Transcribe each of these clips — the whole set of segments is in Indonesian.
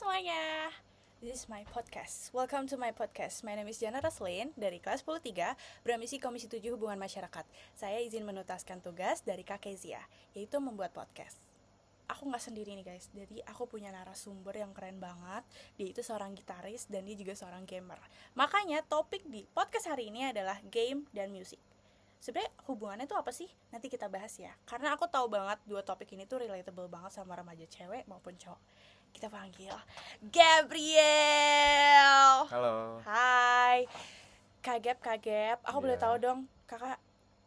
semuanya, this is my podcast. Welcome to my podcast. My name is Jana Raslin dari kelas 10-3, bermisi Komisi 7 Hubungan Masyarakat. Saya izin menuntaskan tugas dari Kak Kezia, yaitu membuat podcast. Aku gak sendiri nih guys, jadi aku punya narasumber yang keren banget. Dia itu seorang gitaris dan dia juga seorang gamer. Makanya topik di podcast hari ini adalah game dan musik. Sebenarnya hubungannya tuh apa sih? Nanti kita bahas ya. Karena aku tahu banget dua topik ini tuh relatable banget sama remaja cewek maupun cowok. Kita panggil Gabriel. Halo. Hai. Kagep. Aku boleh Iya. tahu dong, kakak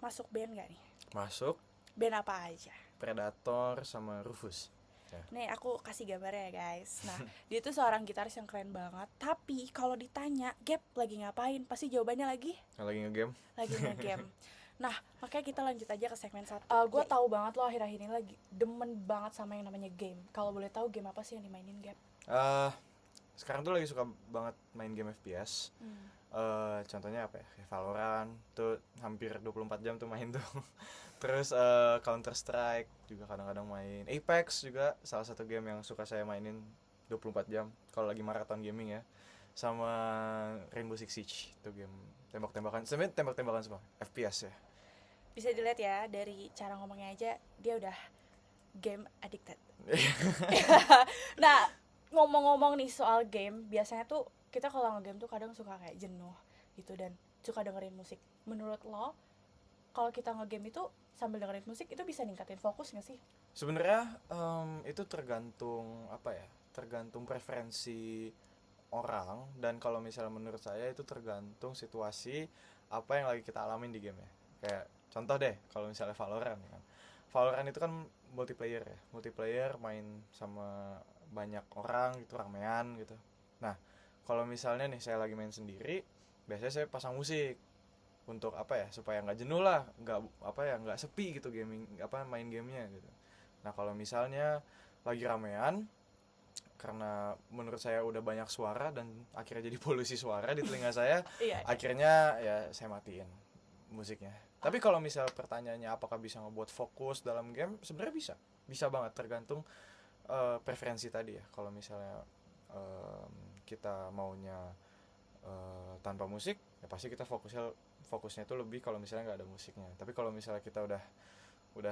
masuk band gak nih? Masuk Band apa aja? Predator sama Rufus. Ya. Nih aku kasih gambarnya ya guys. Nah dia tuh seorang gitaris yang keren banget. Tapi kalau ditanya Gap lagi ngapain, pasti jawabannya lagi Lagi nge-game. Nah makanya kita lanjut aja ke segmen 1. Gue tahu banget lo akhir-akhir ini lagi demen banget sama yang namanya game. Kalau boleh tahu game apa sih yang dimainin Gap? Sekarang tuh lagi suka banget main game FPS. Contohnya apa ya? Kayak Valorant tuh hampir 24 jam tuh main tuh. Terus Counter Strike juga kadang-kadang main. Apex juga salah satu game yang suka saya mainin 24 jam kalau lagi maraton gaming ya. Sama Rainbow Six Siege itu game tembak-tembakan. Sebenarnya tembak-tembakan semua FPS ya. Bisa dilihat ya dari cara ngomongnya aja dia udah game addicted. Nah ngomong-ngomong nih soal game, biasanya tuh kita kalau nge-game tuh kadang suka kayak jenuh gitu dan suka dengerin musik. Menurut lo kalau kita nge-game itu sambil dengerin musik itu bisa ningkatin fokus nggak sih? Sebenarnya itu tergantung apa ya? Tergantung preferensi orang, dan kalau misalnya menurut saya itu tergantung situasi apa yang lagi kita alamin di game ya. Kayak contoh deh, kalau misalnya Valorant kan. Valorant itu kan multiplayer ya. Multiplayer main sama banyak orang gitu, ramean gitu. Nah, kalau misalnya nih saya lagi main sendiri, biasanya saya pasang musik untuk apa ya, supaya nggak jenuh lah, nggak sepi gitu main gamenya gitu. Nah kalau misalnya lagi ramean, karena menurut saya udah banyak suara dan akhirnya jadi polusi suara di telinga saya, Iya. akhirnya ya saya matiin musiknya. Tapi kalau misal pertanyaannya apakah bisa ngebuat fokus dalam game, sebenarnya bisa banget, tergantung preferensi tadi ya. Kalau misalnya kita maunya tanpa musik, ya pasti kita fokusnya itu lebih kalau misalnya nggak ada musiknya. Tapi kalau misalnya kita udah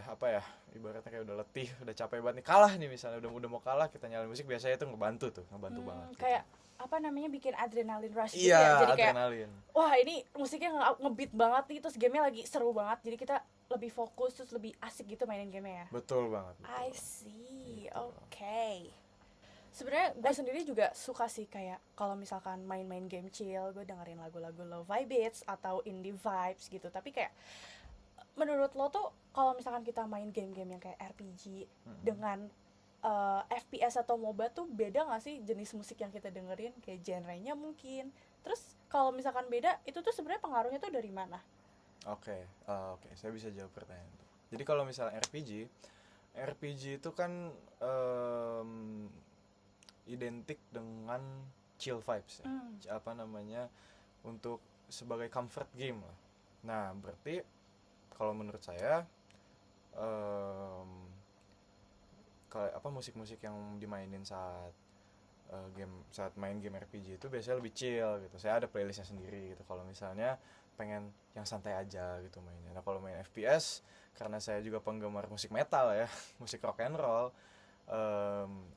apa ya, ibaratnya kayak udah letih, udah capek banget nih, kalah nih misalnya, udah mau kalah, kita nyalain musik, biasanya itu ngebantu banget gitu. Kayak apa namanya, bikin adrenalin rush gitu Iya, ya. Jadi kayak adrenalin. wah ini musiknya ngebeat banget nih, terus gamenya lagi seru banget, jadi kita lebih fokus terus lebih asik gitu mainin gamenya ya. Betul banget. I see, Gitu. okay. Sebenarnya gue sendiri juga suka sih kayak kalau misalkan main-main game chill, gue dengerin lagu-lagu low vibe beats atau indie vibes gitu. Tapi kayak menurut lo tuh kalau misalkan kita main game-game yang kayak RPG dengan FPS atau MOBA tuh beda nggak sih jenis musik yang kita dengerin, kayak genrenya mungkin? Terus kalau misalkan beda, itu tuh sebenarnya pengaruhnya tuh dari mana? Oke, saya bisa jawab pertanyaan itu. Jadi kalau misalnya RPG itu kan identik dengan chill vibes ya. Apa namanya, untuk sebagai comfort game lah. Nah, berarti kalau menurut saya kayak apa, musik-musik yang dimainin saat main game RPG itu biasanya lebih chill gitu. Saya ada playlistnya sendiri gitu kalau misalnya pengen yang santai aja gitu mainnya. Nah kalau main FPS, karena saya juga penggemar musik metal ya, musik rock and roll,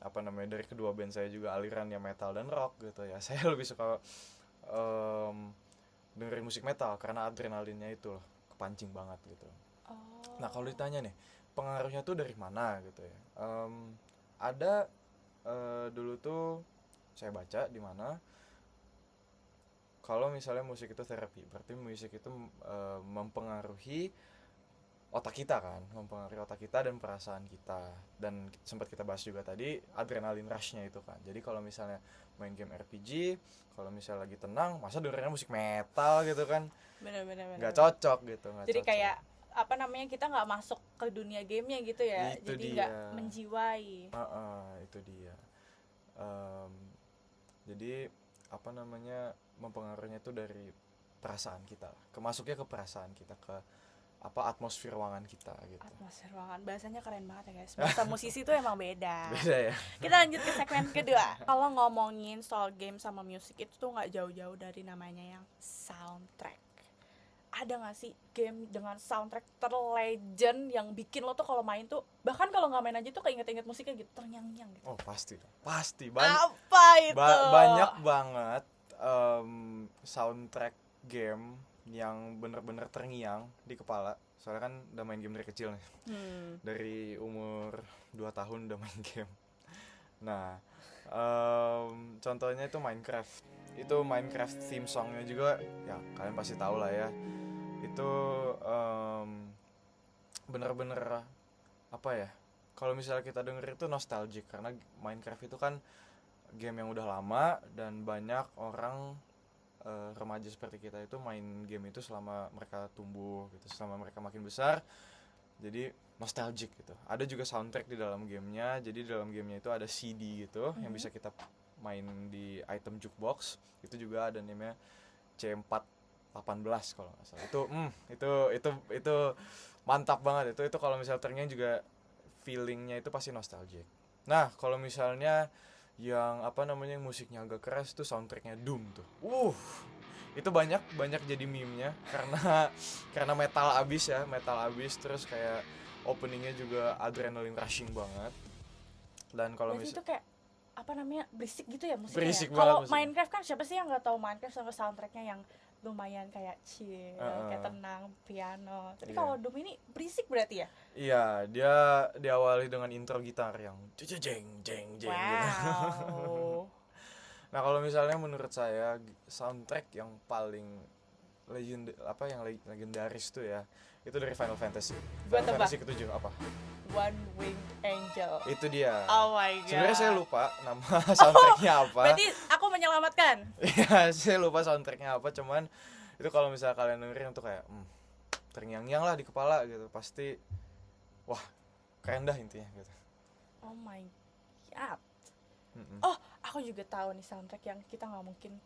apa namanya, dari kedua band saya juga alirannya metal dan rock gitu ya, saya lebih suka dengerin musik metal karena adrenalinnya itu loh, kepancing banget gitu. Nah kalau ditanya nih pengaruhnya tuh dari mana gitu ya, ada dulu tuh saya baca di mana kalau misalnya musik itu terapi, berarti musik itu mempengaruhi otak kita kan, mempengaruhi otak kita dan perasaan kita. Dan sempat kita bahas juga tadi adrenalin rushnya itu kan. Jadi kalau misalnya main game RPG, kalau misalnya lagi tenang, masa dengerinnya musik metal gitu kan, Bener. nggak cocok gitu, Jadi kayak apa namanya, kita nggak masuk ke dunia gamenya gitu ya. Itu jadi dia. nggak menjiwai. Itu dia. Jadi apa namanya, mempengaruhinya itu dari perasaan kita lah, kemasuknya ke perasaan kita, ke atmosfer ruangan kita gitu. Atmosfer ruangan, bahasanya keren banget ya guys. Bahasa musisi tuh emang beda. Beda ya. Kita lanjut ke segmen kedua. Kalau ngomongin soal game sama musik itu tuh nggak jauh-jauh dari namanya yang soundtrack. Ada nggak sih game dengan soundtrack terlegend yang bikin lo tuh kalau main tuh, bahkan kalau nggak main aja tuh keinget-inget musiknya gitu, terngiang-ngiang gitu? Oh pasti dong, pasti Apa itu? banyak banget soundtrack game yang bener-bener terngiang di kepala. Soalnya kan udah main game dari kecil nih. Dari umur 2 tahun udah main game. Nah, contohnya itu Minecraft. Itu Minecraft theme songnya juga, ya kalian pasti tahu lah ya. Itu bener-bener apa ya? Kalau misalnya kita denger itu nostalgic, karena Minecraft itu kan game yang udah lama dan banyak orang remaja seperti kita itu main game itu selama mereka tumbuh gitu, selama mereka makin besar. Jadi nostalgic gitu. Ada juga soundtrack di dalam gamenya. Jadi di dalam gamenya itu ada CD gitu yang bisa kita main di item jukebox. Itu juga ada namanya C418 kalau nggak salah. Itu mantap banget itu kalau misalnya terngiang juga feelingnya itu pasti nostalgic. Nah kalau misalnya yang yang musiknya agak keras tuh soundtracknya Doom tuh. Itu banyak jadi meme-nya karena metal abis terus kayak openingnya juga adrenaline rushing banget. Dan kalau itu kayak berisik gitu ya musiknya. Berisik Kalau banget Minecraft kan siapa sih yang nggak tahu Minecraft sama soundtracknya yang lumayan kayak chill, kayak tenang, piano. Tapi kalau Doom ini berisik berarti ya? Iya, dia diawali dengan intro gitar yang jeng jeng jeng wow. Nah, kalau misalnya menurut saya soundtrack yang paling legendaris tuh ya, itu dari Final Fantasy. Final Fantasy ke-7 apa? One Wing Angel. Itu dia. Oh my god. Sebenarnya saya lupa nama soundtracknya apa. Berarti aku menyelamatkan. Iya, saya lupa soundtracknya apa, cuman itu kalau misalnya kalian dengerin tuh kayak terngiang-ngiang lah di kepala gitu. Pasti wah, keren dah intinya gitu. Oh my god. Oh, aku juga tahu nih soundtrack yang kita nggak mungkin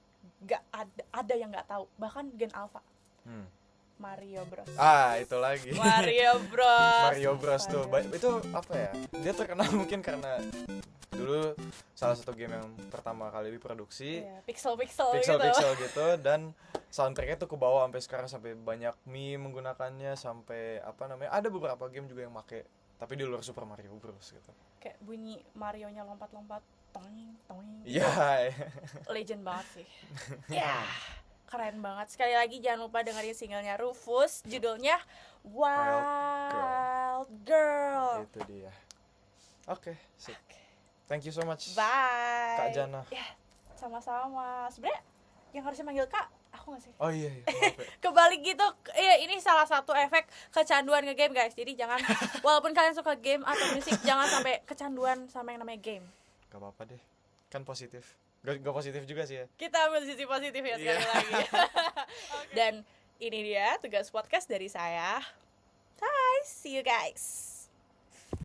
nggak ada yang nggak tahu, bahkan Gen Alpha. Mario Bros. Itu lagi. Mario Bros. Mario Bros tuh. Itu apa ya? Dia terkenal mungkin karena dulu salah satu game yang pertama kali diproduksi. Pixel gitu dan soundtracknya tuh kebawa sampai sekarang, sampai banyak meme menggunakannya, sampai ada beberapa game juga yang make, tapi di luar Super Mario Bros gitu. Kayak bunyi Mario-nya lompat-lompat, toing. Iya. Legend banget sih. Ya. Keren banget. Sekali lagi jangan lupa dengerin singlenya Rufus, judulnya Wild Girl. Itu dia. Oke, sip. Thank you so much. Bye. Kak Jana. Ya, sama-sama. Sebenarnya yang harusnya manggil Kak, aku nggak sih? Oh iya. Kebalik gitu. Iya, ini salah satu efek kecanduan nge-game guys. Jadi jangan, walaupun kalian suka game atau musik, jangan sampai kecanduan sama yang namanya game. Gak apa-apa deh. Kan positif. Gak positif juga sih ya. Kita ambil sisi positif ya sekali lagi. Okay. Dan ini dia tugas podcast dari saya. Bye, see you guys.